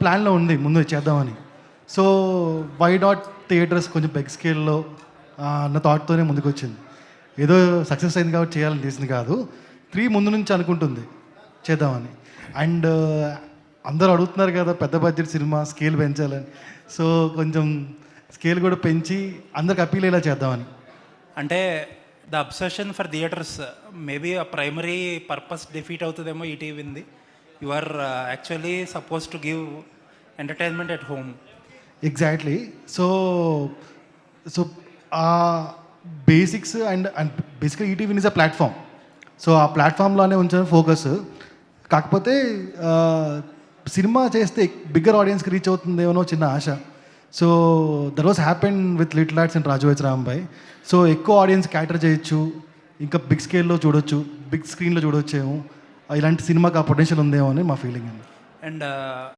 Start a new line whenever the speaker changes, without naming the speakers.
ప్లాన్లో ఉంది ముందు చేద్దామని. సో వై నాట్ థియేటర్స్ కొంచెం బిగ్ స్కేల్లో అన్న థాట్తోనే ముందుకు వచ్చింది. ఏదో సక్సెస్ అయింది కాబట్టి చేయాలని తీసింది కాదు, 3 ముందు నుంచి అనుకుంటుంది చేద్దామని. అండ్ అందరూ అడుగుతున్నారు కదా పెద్ద బడ్జెట్ సినిమా స్కేల్ పెంచాలని, సో కొంచెం స్కేల్ కూడా పెంచి అందరికి అప్పీల్ అయ్యేలా చేద్దామని.
అంటే the obsession for theatres maybe uh primary purpose defeat అవుతుందేమో ఈటీవీంది. You are actually suppose to give entertainment at home.
Exactly. So so uh basics and బేసిక్గా ETV is a platform. So uh ప్లాట్ఫామ్లోనే ఉంచిన focus. కాకపోతే cinema చేస్తే bigger ఆడియన్స్కి reach అవుతుందేమో చిన్న ఆశ. So that was happen with Little Arts and Raju weds Rambai. So ఎక్కువ ఆడియన్స్ క్యాటర్ చేయొచ్చు, ఇంకా బిగ్ స్కేల్లో చూడొచ్చు, బిగ్ స్క్రీన్లో చూడొచ్చేమో, ఇలాంటి సినిమాకి ఆ పొటెన్షియల్ ఉందేమో అని మా ఫీలింగ్ అండి.
అండ్